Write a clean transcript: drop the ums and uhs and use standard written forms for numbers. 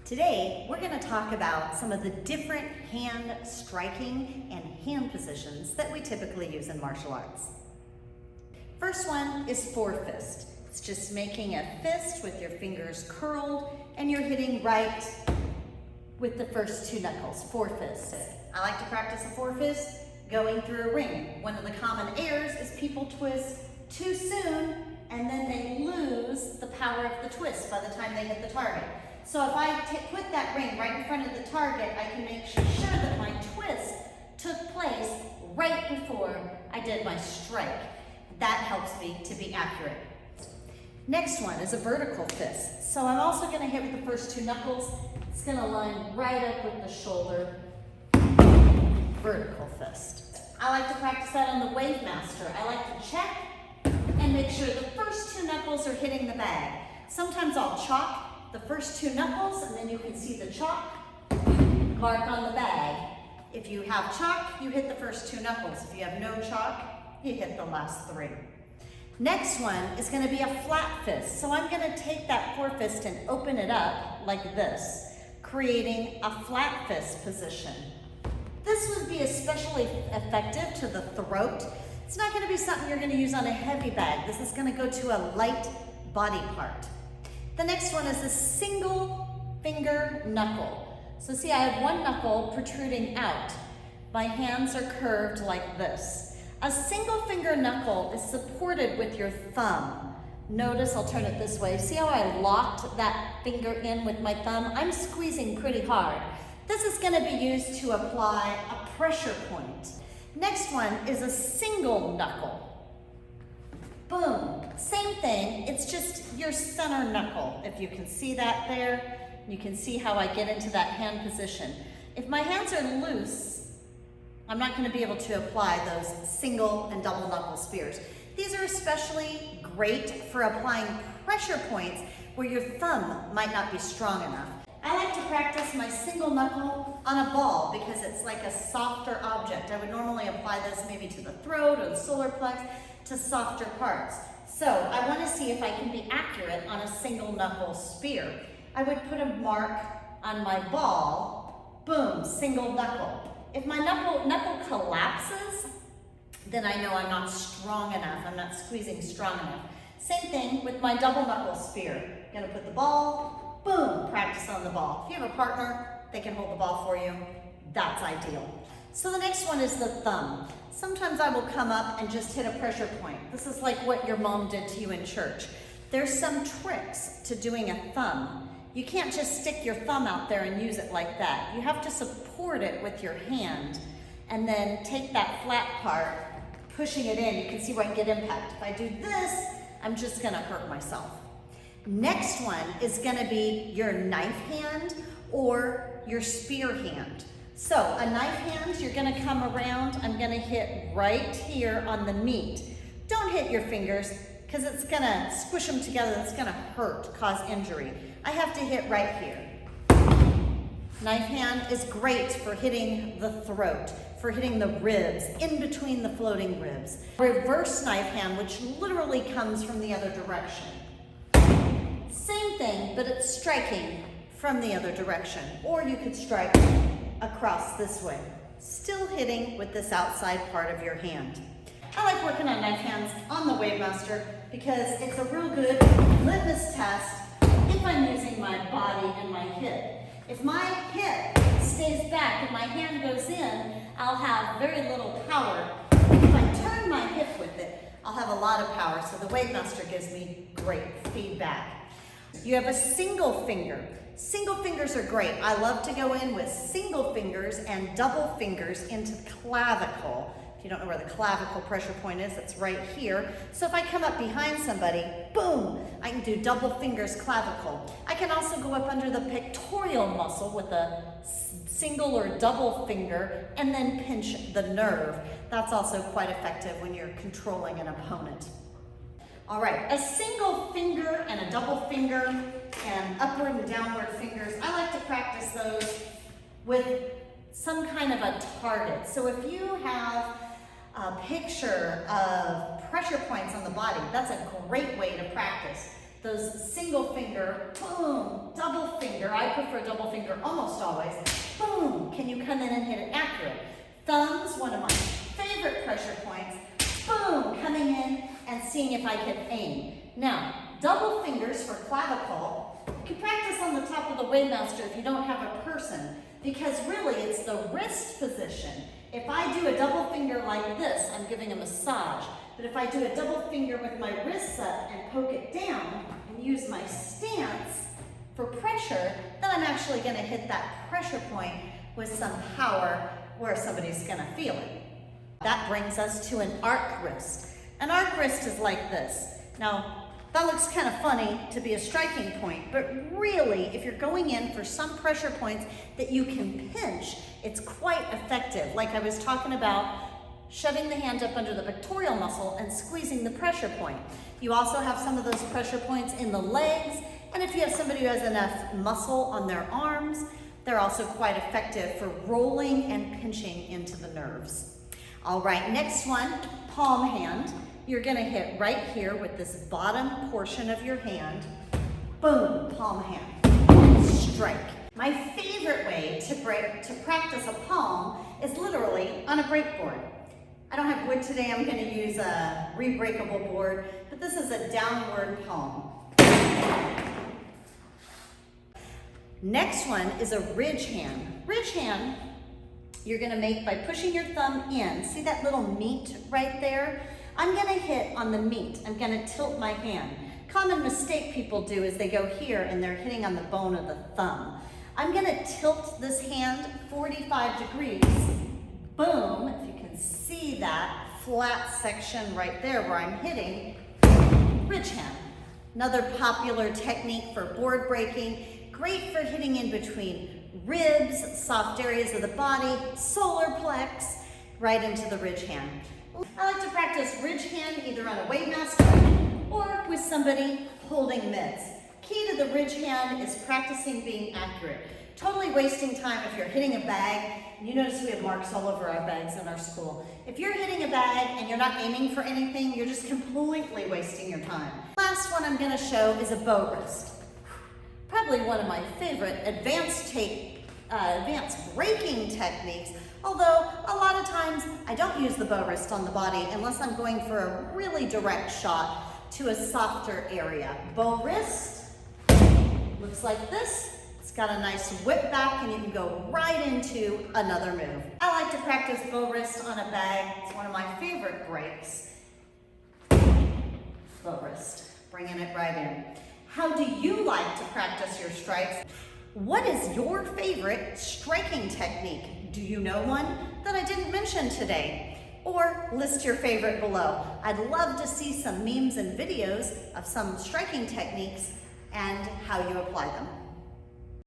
Today, we're going to talk about some of the different hand striking and hand positions that we typically use in martial arts. First one is fore fist. It's just making a fist with your fingers curled and you're hitting right with the first two knuckles, fore fist. I like to practice a fore fist going through a ring. One of the common errors is people twist too soon and then they lose the power of the twist by the time they hit the target. So if I put that ring right in front of the target, I can make sure that my twist took place right before I did my strike. That helps me to be accurate. Next one is a vertical fist. So I'm also going to hit with the first two knuckles. It's going to line right up with the shoulder. Vertical fist. I like to practice that on the Wavemaster. I like to check and make sure the first two knuckles are hitting the bag. Sometimes I'll chalk the first two knuckles and then you can see the chalk mark on the bag. If you have chalk, you hit the first two knuckles. If you have no chalk, you hit the last three. Next one is going to be a flat fist. So I'm going to take that fore fist and open it up like this, creating a flat fist position. This would be especially effective to the throat. It's not going to be something you're going to use on a heavy bag. This is going to go to a light body part. The next one is a single finger knuckle. So see, I have one knuckle protruding out. My hands are curved like this. A single finger knuckle is supported with your thumb. Notice, I'll turn it this way. See how I locked that finger in with my thumb? I'm squeezing pretty hard. This is going to be used to apply a pressure point. Next one is a single knuckle. Boom, same thing, it's just your center knuckle. If you can see that there, you can see how I get into that hand position. If my hands are loose, I'm not going to be able to apply those single and double knuckle spears. These are especially great for applying pressure points where your thumb might not be strong enough. I like to practice my single knuckle on a ball because it's like a softer object. I would normally apply this maybe to the throat or the solar plex, to softer parts. So I want to see if I can be accurate on a single knuckle spear. I would put a mark on my ball, boom, single knuckle. If my knuckle collapses, then I know I'm not strong enough, I'm not squeezing strong enough. Same thing with my double knuckle spear. Gonna put the ball, boom, practice on the ball. If you have a partner, they can hold the ball for you. That's ideal. So the next one is the thumb. Sometimes I will come up and just hit a pressure point. This is like what your mom did to you in church. There's some tricks to doing a thumb. You can't just stick your thumb out there and use it like that. You have to support it with your hand and then take that flat part, pushing it in. You can see where I can get impact. If I do this, I'm just gonna hurt myself. Next one is gonna be your knife hand or your spear hand. So a knife hand, you're gonna come around, I'm gonna hit right here on the meat. Don't hit your fingers because it's gonna squish them together, it's gonna hurt, cause injury. I have to hit right here. Knife hand is great for hitting the throat, for hitting the ribs, in between the floating ribs. Reverse knife hand, which literally comes from the other direction. Same thing, but it's striking from the other direction. Or you could strike across this way, still hitting with this outside part of your hand. I like working on knife hands on the Wavemaster because it's a real good litmus test if I'm using my body and my hip. If my hip stays back and my hand goes in, I'll have very little power. If I turn my hip with it, I'll have a lot of power, so the Wavemaster gives me great feedback. You have a single finger. Single fingers are great. I love to go in with single fingers and double fingers into the clavicle. If you don't know where the clavicle pressure point is, it's right here. So if I come up behind somebody, boom, I can do double fingers clavicle. I can also go up under the pectoral muscle with a single or double finger and then pinch the nerve. That's also quite effective when you're controlling an opponent. All right, a single finger and a double finger and upward and downward fingers. I like to practice those with some kind of a target. So if you have a picture of pressure points on the body, that's a great way to practice. Those single finger, boom, double finger, I prefer double finger almost always, boom, can you come in and hit it accurate? Thumbs, one of my favorite pressure points, boom, coming in and seeing if I can aim. Now, double fingers for clavicle, you can practice on the top of the Wavemaster if you don't have a person, because really it's the wrist position. If I do a double finger like this, I'm giving a massage. But if I do a double finger with my wrists up and poke it down and use my stance for pressure, then I'm actually going to hit that pressure point with some power where somebody's going to feel it. That brings us to an arc wrist. An arc wrist is like this. Now, that looks kind of funny to be a striking point, but really, if you're going in for some pressure points that you can pinch, it's quite effective. Like I was talking about, shoving the hand up under the pectoral muscle and squeezing the pressure point. You also have some of those pressure points in the legs, and if you have somebody who has enough muscle on their arms, they're also quite effective for rolling and pinching into the nerves. All right, next one, palm hand. You're gonna hit right here with this bottom portion of your hand. Boom, palm hand, and strike. My favorite way to practice a palm is literally on a break board. I don't have wood today, I'm gonna use a re-breakable board, but this is a downward palm. Next one is a ridge hand. Ridge hand, you're gonna make by pushing your thumb in. See that little meat right there? I'm gonna hit on the meat. I'm gonna tilt my hand. Common mistake people do is they go here and they're hitting on the bone of the thumb. I'm gonna tilt this hand 45 degrees. Boom, if you can see that flat section right there where I'm hitting, ridge hand. Another popular technique for board breaking, great for hitting in between ribs, soft areas of the body, solar plex, right into the ridge hand. I like to practice ridge hand either on a Wavemaster or with somebody holding mitts. Key to the ridge hand is practicing being accurate. Totally wasting time if you're hitting a bag. You notice we have marks all over our bags in our school. If you're hitting a bag and you're not aiming for anything, you're just completely wasting your time. Last one I'm going to show is a bow wrist. Probably one of my favorite advanced breaking techniques, although a lot of times I don't use the bow wrist on the body unless I'm going for a really direct shot to a softer area. Bow wrist looks like this. It's got a nice whip back and you can go right into another move. I like to practice bow wrist on a bag. It's one of my favorite breaks. Bow wrist, bringing it right in. How do you like to practice your strikes? What is your favorite striking technique? Do you know one that I didn't mention today? Or list your favorite below. I'd love to see some memes and videos of some striking techniques and how you apply them.